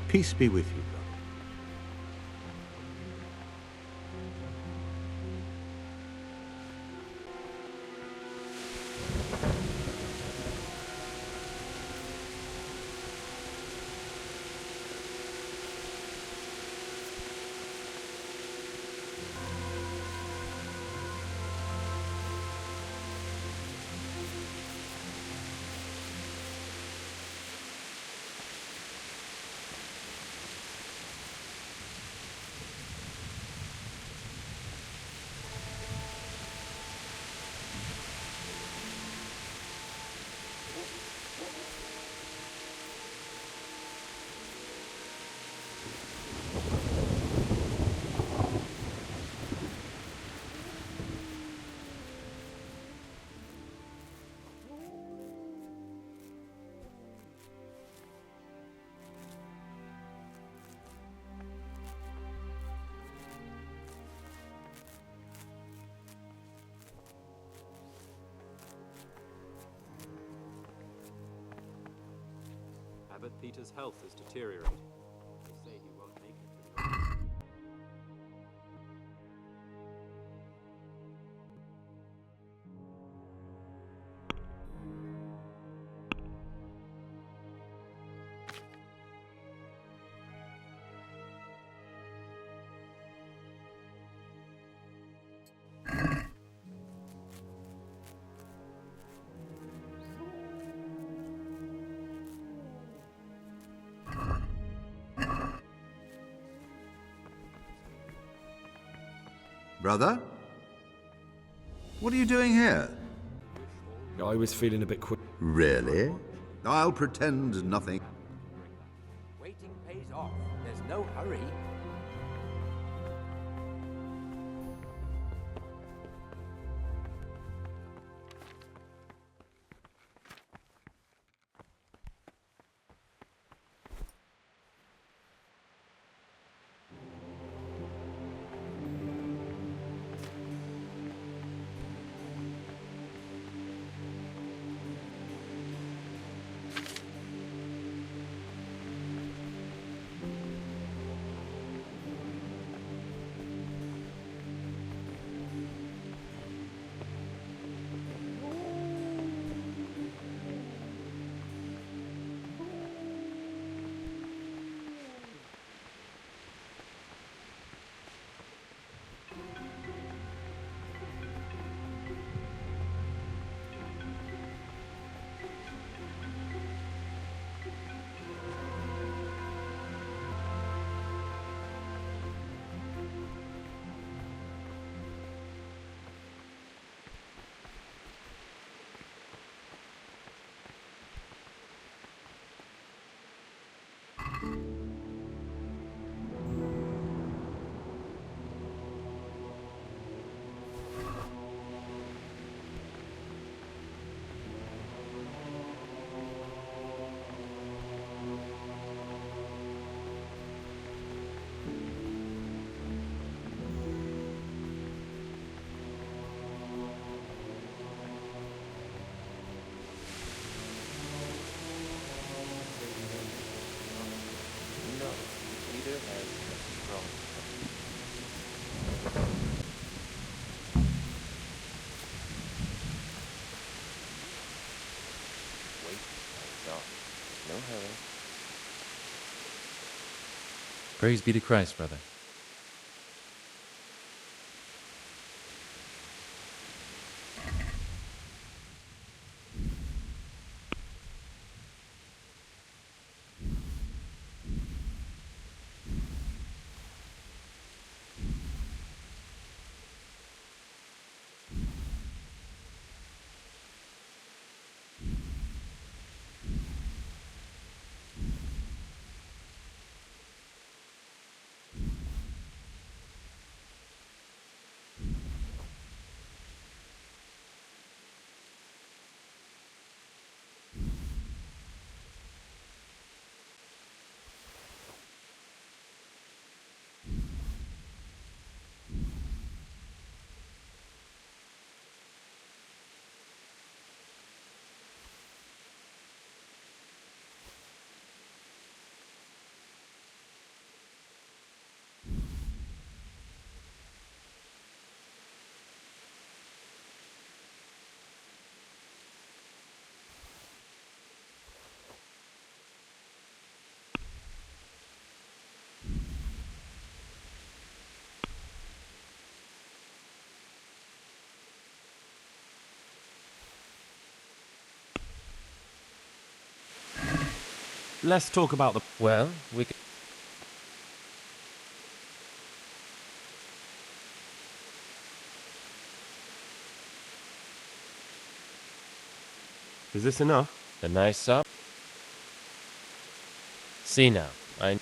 Peace be with you, brother. Abbot Peter's health is deteriorating. They say he won't make it to the Brother? What are you doing here? I was feeling a bit quick. Really? I'll pretend nothing. Waiting pays off. There's no hurry. Praise be to Christ, brother. Let's talk about the... Well, we can... Is this enough? A nice up. See now, I...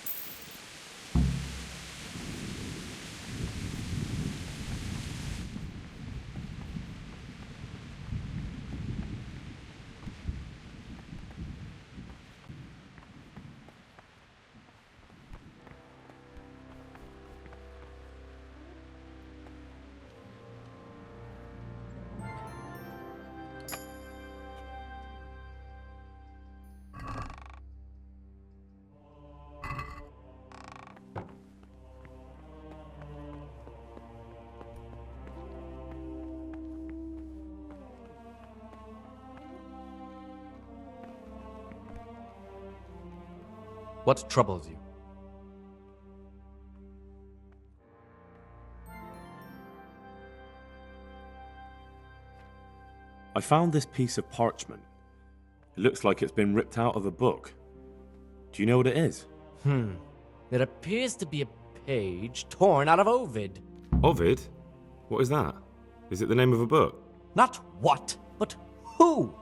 What troubles you? I found this piece of parchment. It looks like it's been ripped out of a book. Do you know what it is? It appears to be a page torn out of Ovid. Ovid? What is that? Is it the name of a book? Not what, but who?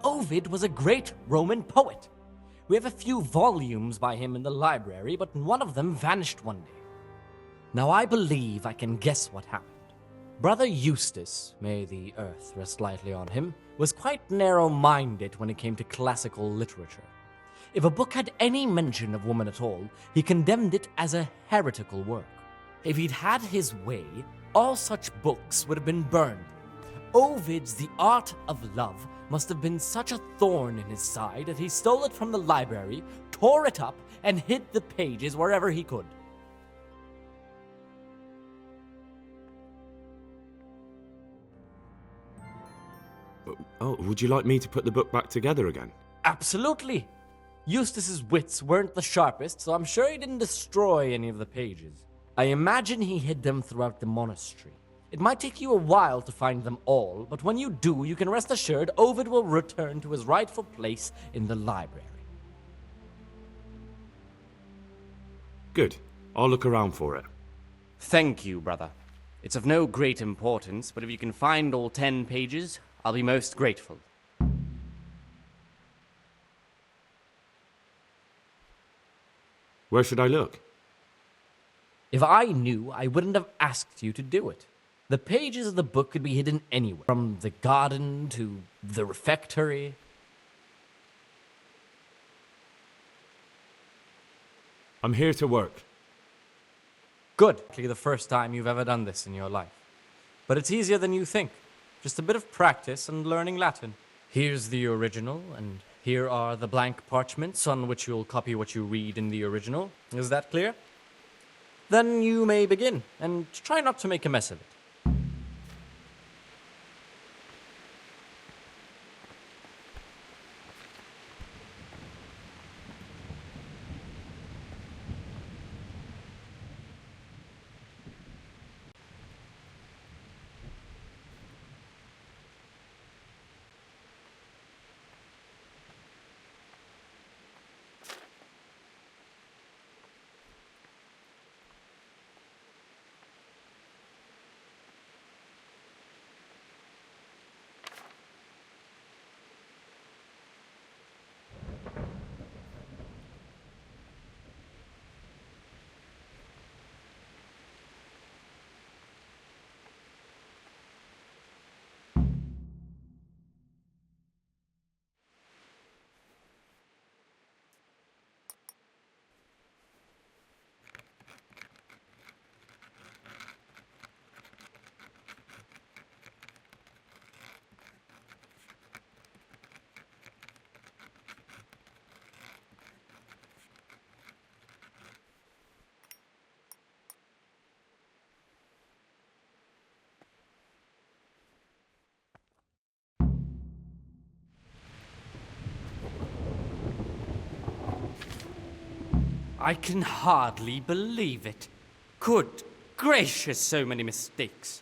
Ovid was a great Roman poet. We have a few volumes by him in the library, but one of them vanished one day. Now I believe I can guess what happened. Brother Eustace, may the earth rest lightly on him, was quite narrow-minded when it came to classical literature. If a book had any mention of woman at all, he condemned it as a heretical work. If he'd had his way, all such books would have been burned. Ovid's The Art of Love must have been such a thorn in his side that he stole it from the library, tore it up, and hid the pages wherever he could. Oh, would you like me to put the book back together again? Absolutely! Eustace's wits weren't the sharpest, so I'm sure he didn't destroy any of the pages. I imagine he hid them throughout the monastery. It might take you a while to find them all, but when you do, you can rest assured Ovid will return to his rightful place in the library. Good. I'll look around for it. Thank you, brother. It's of no great importance, but if you can find all 10 pages, I'll be most grateful. Where should I look? If I knew, I wouldn't have asked you to do it. The pages of the book could be hidden anywhere, from the garden to the refectory. I'm here to work. Good. Likely the first time you've ever done this in your life. But it's easier than you think. Just a bit of practice and learning Latin. Here's the original, and here are the blank parchments on which you'll copy what you read in the original. Is that clear? Then you may begin, and try not to make a mess of it. I can hardly believe it. Good gracious, so many mistakes.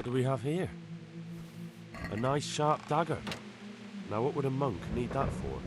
What do we have here? A nice sharp dagger. Now what would a monk need that for?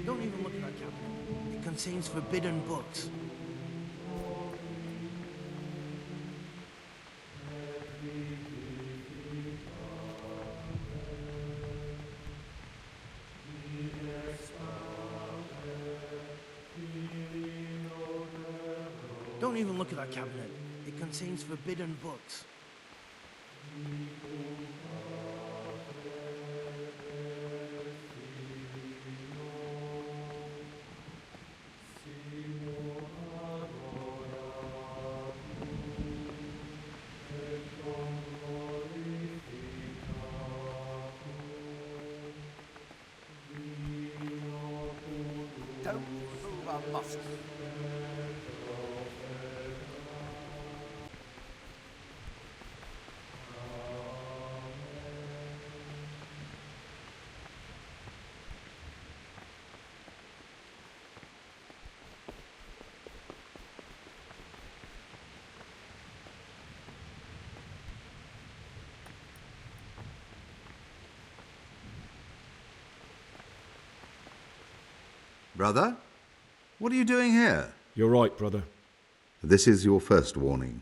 Don't even look at that cabinet. It contains forbidden books. Don't even look at that cabinet. It contains forbidden books. Don't our mosques. Brother? What are you doing here? You're right, brother. This is your first warning.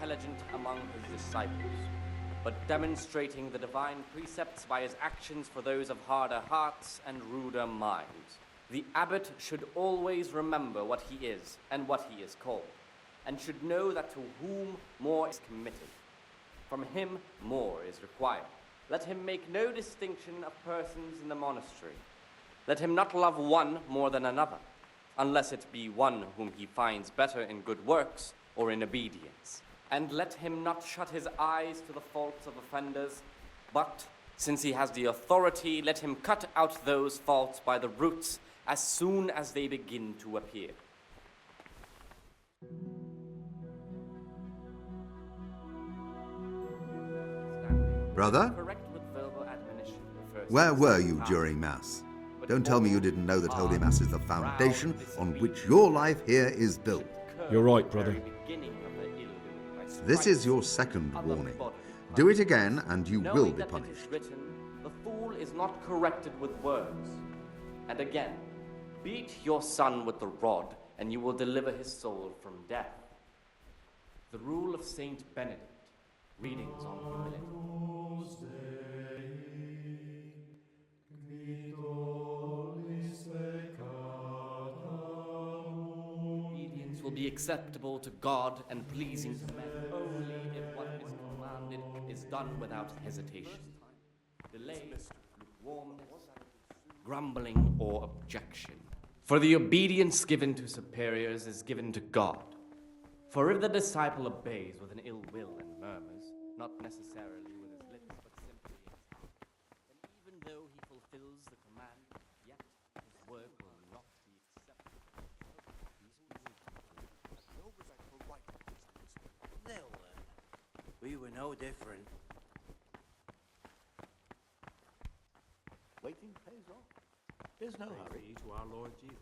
Intelligent among his disciples, but demonstrating the divine precepts by his actions for those of harder hearts and ruder minds. The abbot should always remember what he is and what he is called, and should know that to whom more is committed, from him more is required. Let him make no distinction of persons in the monastery. Let him not love one more than another, unless it be one whom he finds better in good works or in obedience. And let him not shut his eyes to the faults of offenders, but, since he has the authority, let him cut out those faults by the roots as soon as they begin to appear. Brother? Correct with verbal admonition refers to Where were the you time. during Mass? but Don't tell me you didn't know that Holy Mass is the foundation on which your life here is built. You're right, brother. This is your second warning. Do it again and you will Knowing be that it punished. is written, the fool is not corrected with words. And again, beat your son with the rod, and you will deliver his soul from death. The Rule of Saint Benedict. Readings on humility. Obedience will be acceptable to God and pleasing to men only if what is commanded is done without hesitation. Delay, lukewarmness, grumbling, or objection. For the obedience given to superiors is given to God. For if the disciple obeys with an ill will and murmurs, not necessarily with his lips, but simply in his heart, then even though he fulfills the command, yet his work will not be accepted. They'll learn. We were no different. Waiting pays off. There's no hurry. To our Lord Jesus.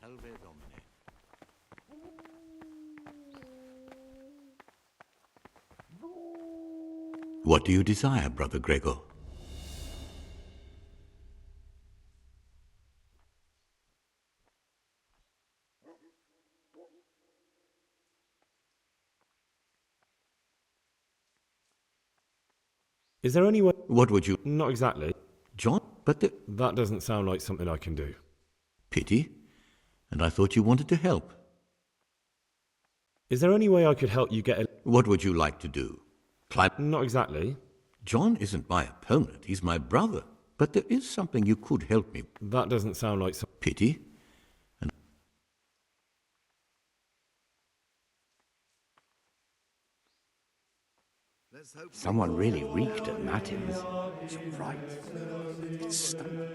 Salve Domine. What do you desire, Brother Gregor? Is there any way? What would you... Not exactly. John? But the... That doesn't sound like something I can do. Pity. And I thought you wanted to help. Is there any way I could help you get a... What would you like to do? Climb... Not exactly. John isn't my opponent. He's my brother. But there is something you could help me. That doesn't sound like some... Pity. And... Someone really reeked at Matins. It's right. It's stunning.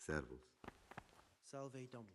Servus. Salve Domine.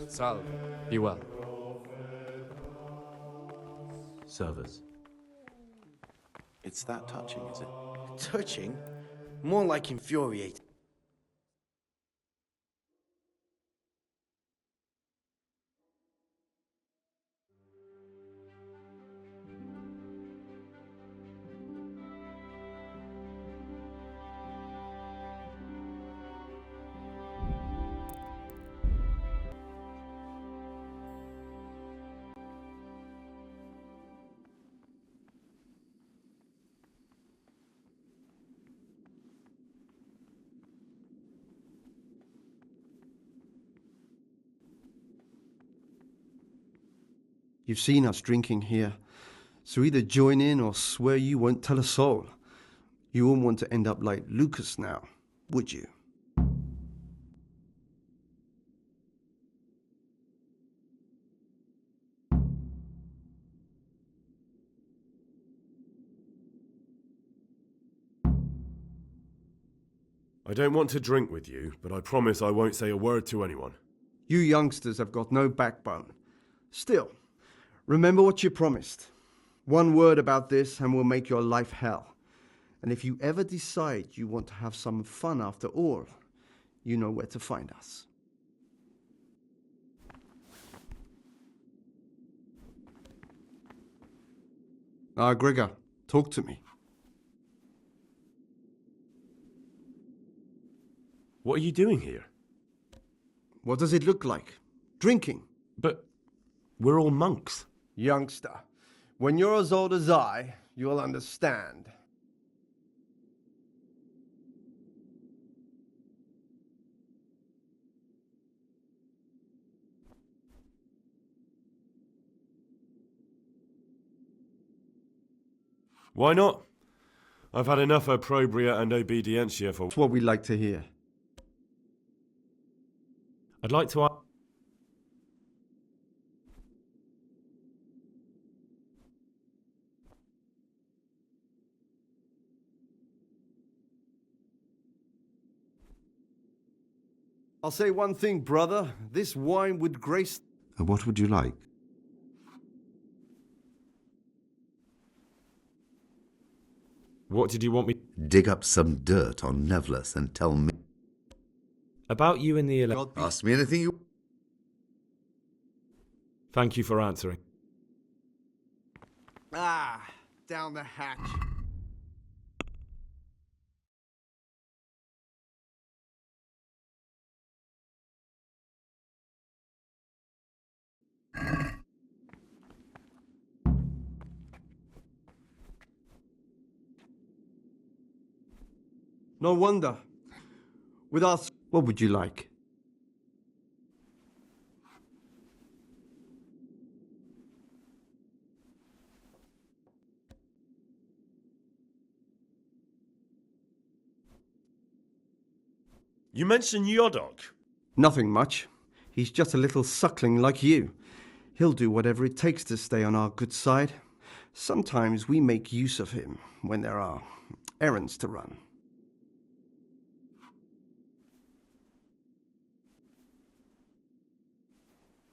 Salve. Be well. Servers. It's that touching, is it? Touching? More like infuriating. You've seen us drinking here, so either join in or swear you won't tell a soul. You won't want to end up like Lucas now, would you? I don't want to drink with you, but I promise I won't say a word to anyone. You youngsters have got no backbone. Still, remember what you promised. One word about this and we'll make your life hell. And if you ever decide you want to have some fun after all, you know where to find us. Gregor, talk to me. What are you doing here? What does it look like? Drinking. But we're all monks. Youngster, when you're as old as I, you'll understand. Why not? I've had enough opprobria and obedientia for... That's what we like to hear. I'd like to... I'll say one thing, brother. This wine would grace... What would you like? What did you want me... Dig up some dirt on Nevlus and tell me... About you in the... Ask me anything you... Thank you for answering. Down the hatch. No wonder. With us, what would you like? You mentioned Yodok. Nothing much. He's just a little suckling like you. He'll do whatever it takes to stay on our good side. Sometimes we make use of him when there are errands to run.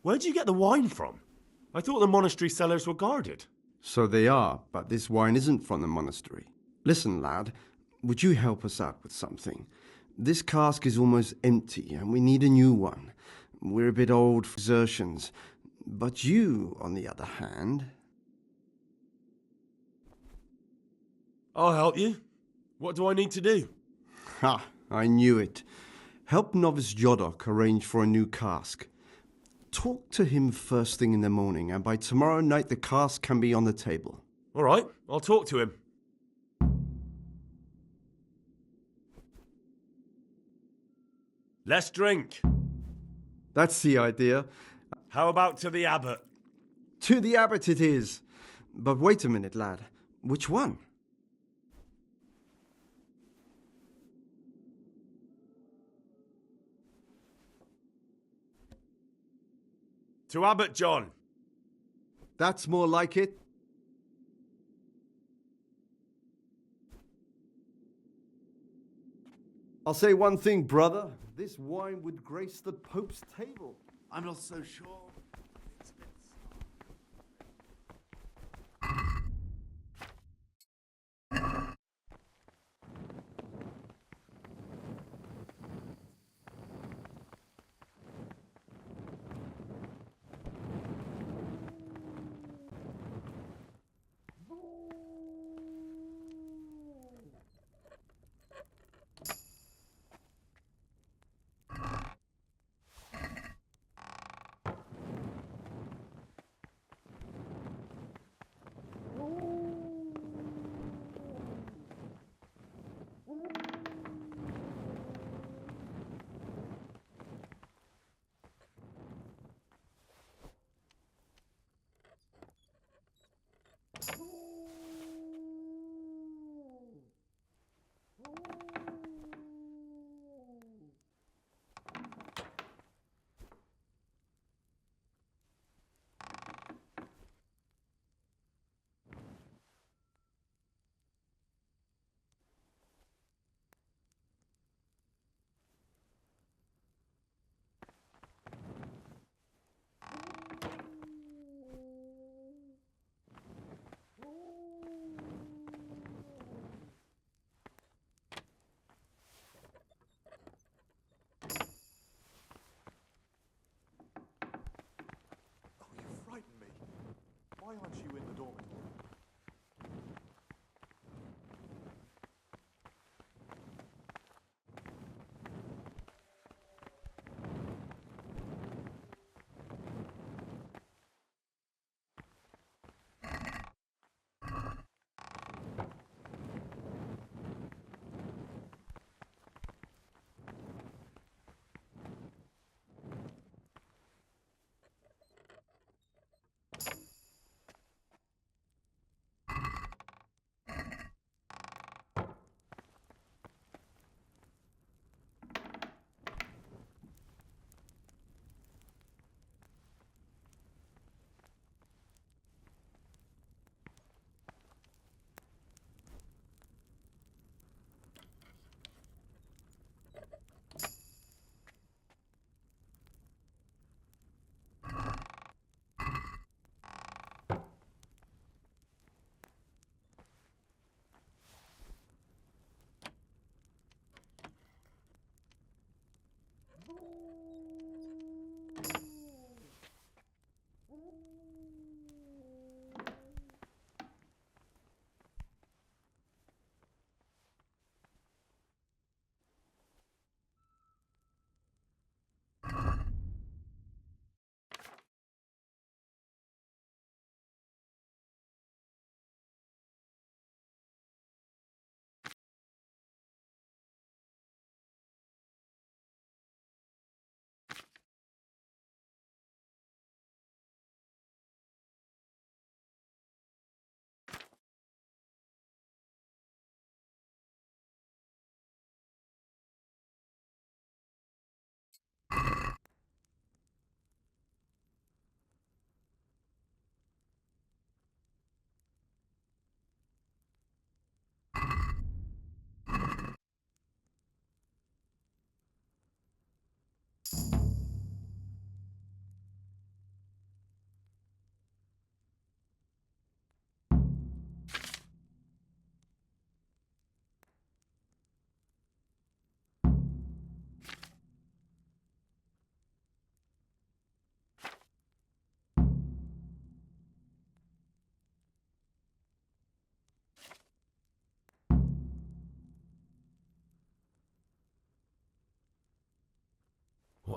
Where'd you get the wine from? I thought the monastery cellars were guarded. So they are, but this wine isn't from the monastery. Listen, lad, would you help us out with something? This cask is almost empty, and we need a new one. We're a bit old for exertions. But you, on the other hand... I'll help you. What do I need to do? Ha! I knew it. Help Novice Jodok arrange for a new cask. Talk to him first thing in the morning, and by tomorrow night the cask can be on the table. All right, I'll talk to him. Let's drink. That's the idea. How about to the abbot? To the abbot it is. But wait a minute, lad. Which one? To Abbot John. That's more like it. I'll say one thing, brother. This wine would grace the Pope's table. I'm not so sure.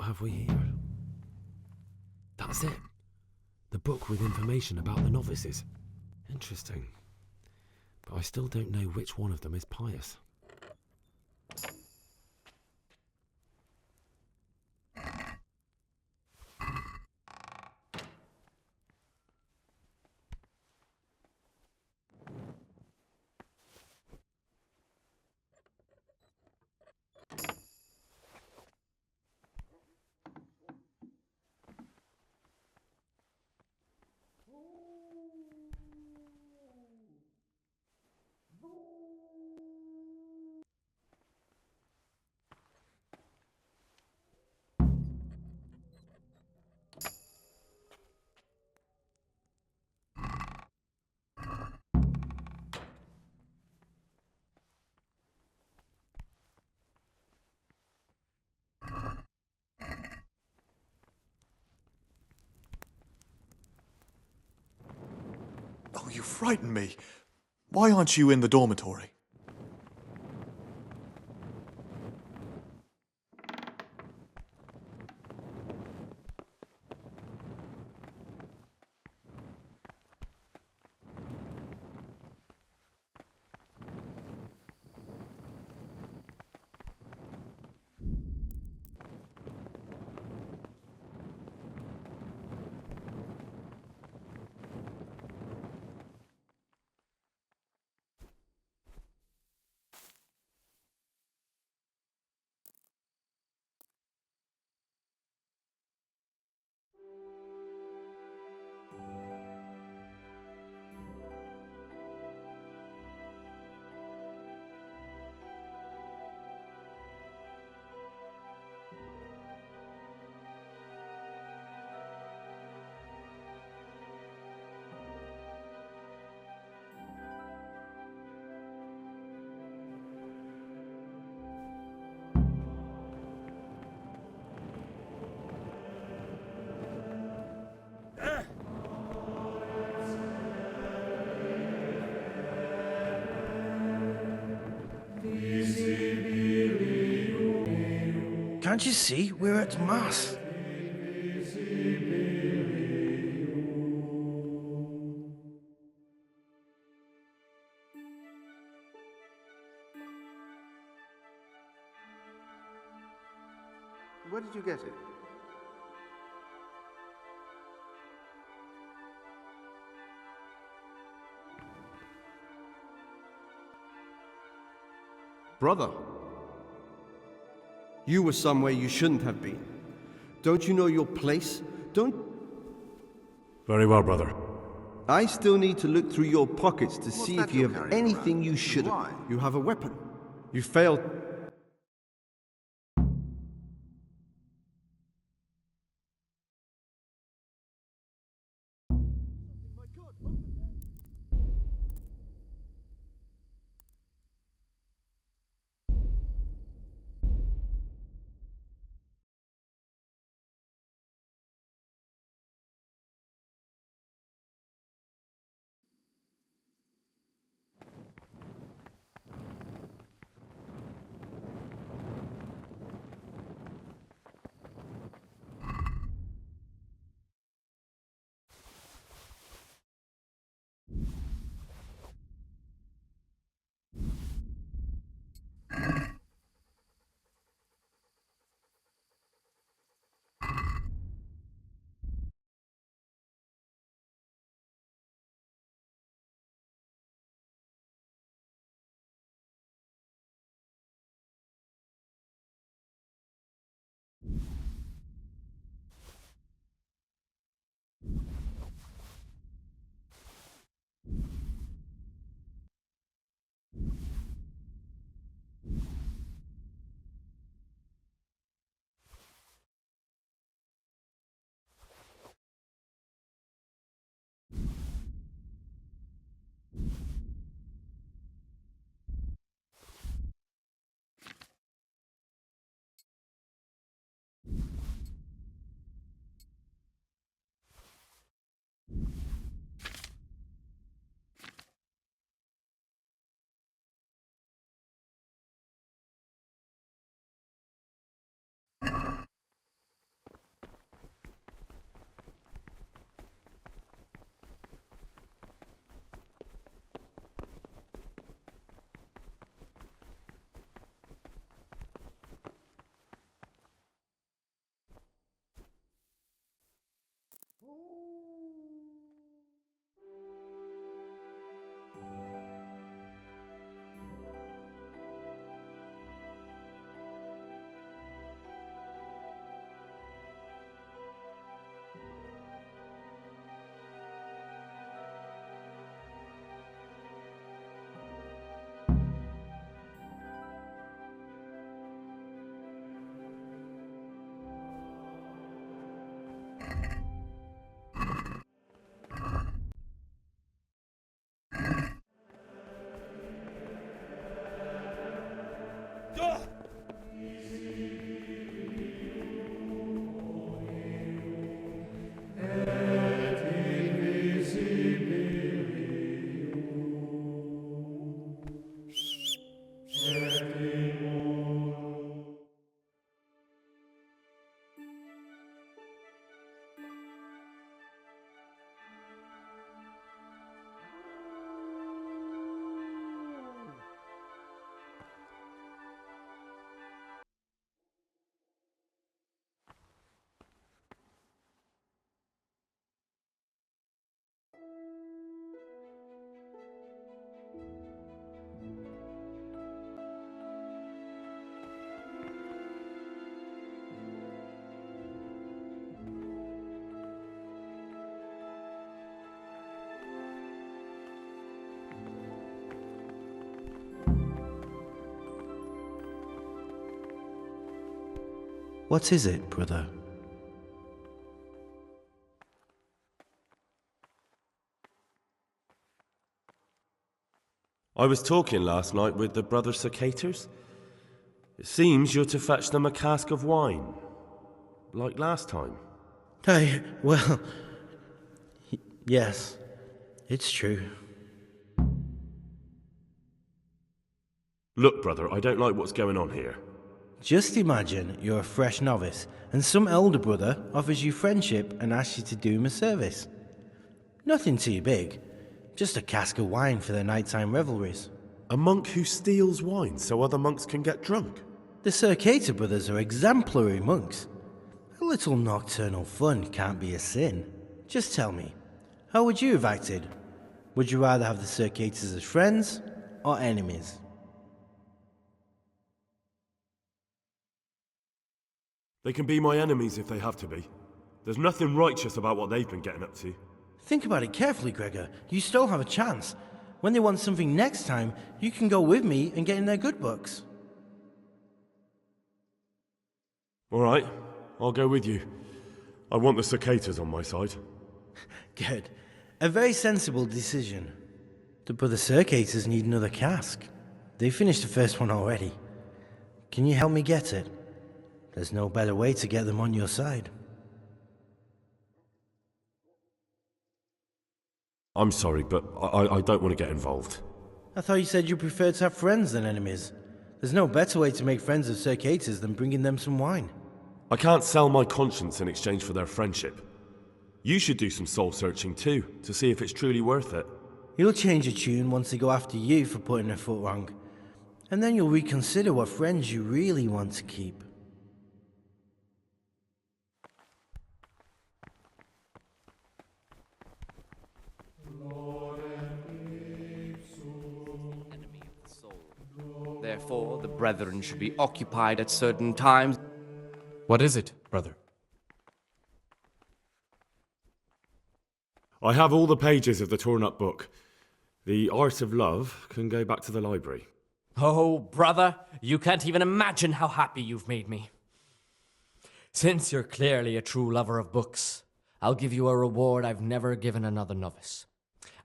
have we here? That's it. The book with information about the novices. Interesting. But I still don't know which one of them is pious. Oh, you frighten me. Why aren't you in the dormitory? Can't you see? We're at Mass. Where did you get it? Brother, you were somewhere you shouldn't have been. Don't you know your place? Don't... Very well, brother. I still need to look through your pockets to see that if you you're have carrying anything around? you shouldn't. Why? You have a weapon. You failed... What is it, brother? I was talking last night with the brother Cicators. It seems you're to fetch them a cask of wine, like last time. Well, yes, it's true. Look, brother, I don't like what's going on here. Just imagine you're a fresh novice, and some elder brother offers you friendship and asks you to do him a service. Nothing too big, just a cask of wine for their nighttime revelries. A monk who steals wine so other monks can get drunk? The Circator brothers are exemplary monks. A little nocturnal fun can't be a sin. Just tell me, how would you have acted? Would you rather have the Circators as friends or enemies? They can be my enemies if they have to be. There's nothing righteous about what they've been getting up to. Think about it carefully, Gregor. You still have a chance. When they want something next time, you can go with me and get in their good books. All right, I'll go with you. I want the Cicators on my side. Good. A very sensible decision. The brother Circators need another cask. They finished the first one already. Can you help me get it? There's no better way to get them on your side. I'm sorry, but I don't want to get involved. I thought you said you preferred to have friends than enemies. There's no better way to make friends of Circators than bringing them some wine. I can't sell my conscience in exchange for their friendship. You should do some soul-searching too, to see if it's truly worth it. You'll change your tune once they go after you for putting their foot wrong. And then you'll reconsider what friends you really want to keep. Therefore, the brethren should be occupied at certain times. What is it, brother? I have all the pages of the torn-up book. The Art of Love can go back to the library. Oh, brother, you can't even imagine how happy you've made me. Since you're clearly a true lover of books, I'll give you a reward I've never given another novice.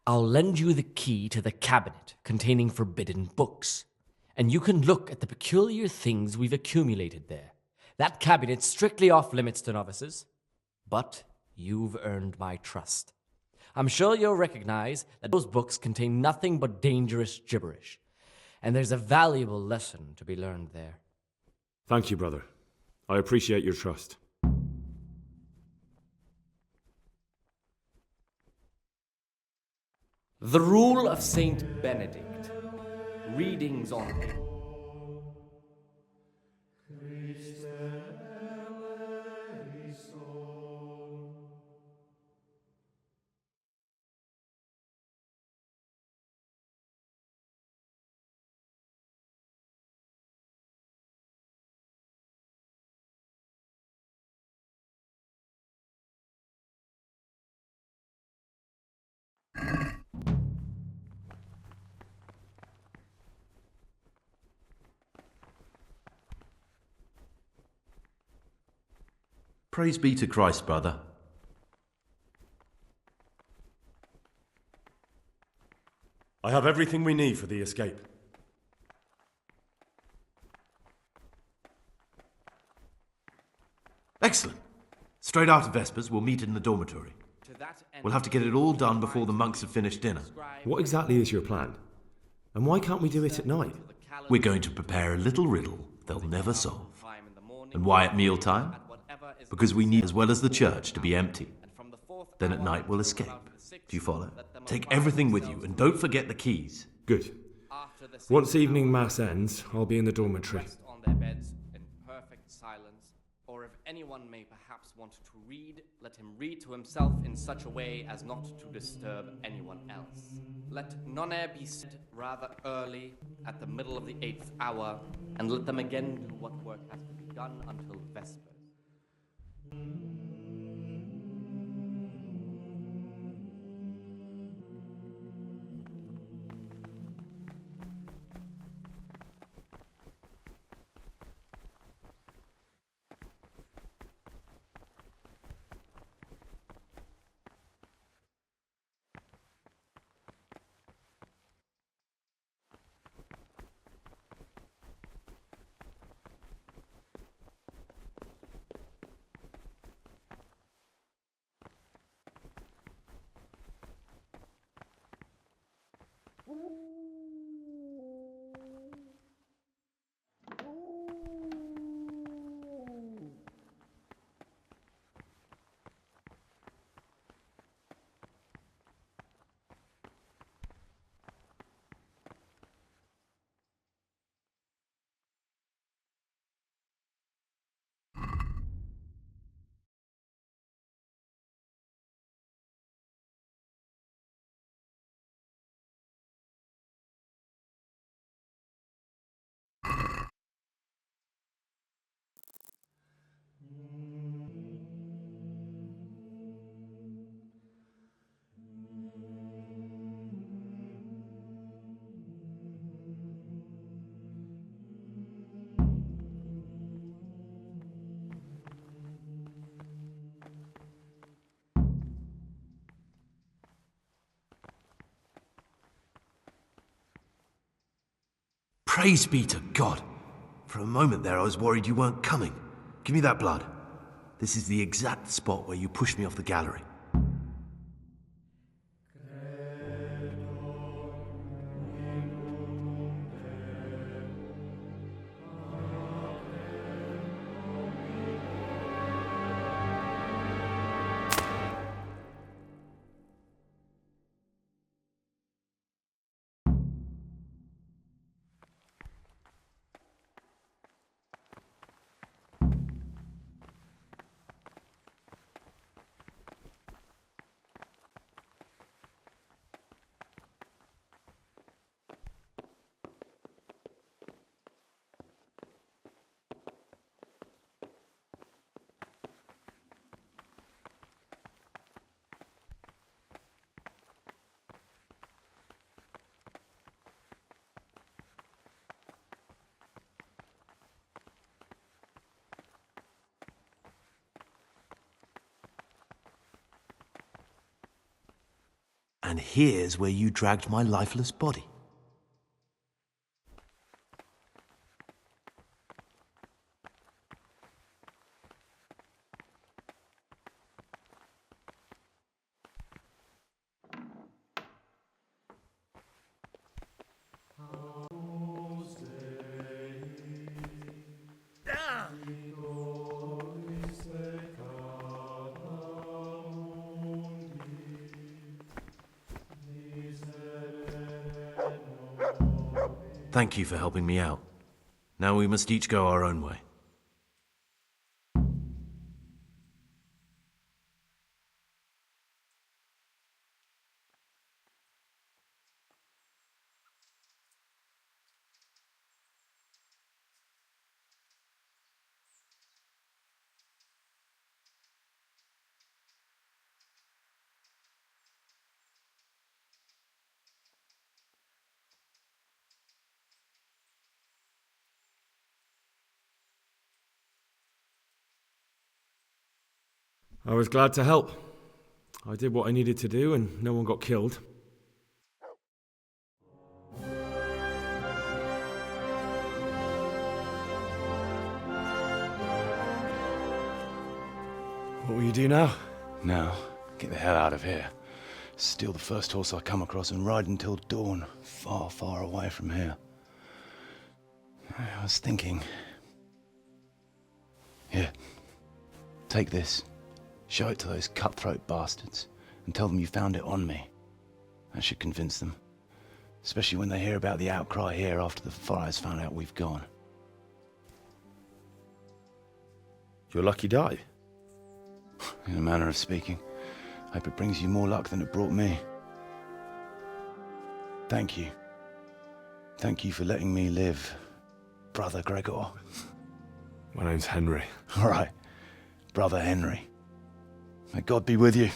I'll lend you the key to the cabinet containing forbidden books, and you can look at the peculiar things we've accumulated there. That cabinet's strictly off limits to novices, but you've earned my trust. I'm sure you'll recognize that those books contain nothing but dangerous gibberish, and there's a valuable lesson to be learned there. Thank you, brother. I appreciate your trust. The Rule of Saint Benedict. Readings on him. Praise be to Christ, brother. I have everything we need for the escape. Excellent. Straight after Vespers, we'll meet in the dormitory. We'll have to get it all done before the monks have finished dinner. What exactly is your plan? And why can't we do it at night? We're going to prepare a little riddle they'll never solve. And why at mealtime? Because we need as well as the church to be empty. Then at night we'll escape. Do you follow? Take everything with you and don't forget the keys. Good. Once evening mass ends, I'll be in the dormitory. On their beds in perfect silence, or if anyone may perhaps want to read, let him read to himself in such a way as not to disturb anyone else. Let none be said rather early, at the middle of the 8th hour, and let them again do what work has to be done until Vespers. Praise be to God! For a moment there I was worried you weren't coming. Give me that blood. This is the exact spot where you pushed me off the gallery. And here's where you dragged my lifeless body. Thank you for helping me out. Now we must each go our own way. I was glad to help. I did what I needed to do and no one got killed. What will you do now? Now, get the hell out of here. Steal the first horse I come across and ride until dawn, far, far away from here. I was thinking... Here, take this. Show it to those cutthroat bastards and tell them you found it on me. That should convince them. Especially when they hear about the outcry here after the friars found out we've gone. Your lucky die? In a manner of speaking. Hope it brings you more luck than it brought me. Thank you. Thank you for letting me live, Brother Gregor. My name's Henry. All right, Brother Henry. May God be with you.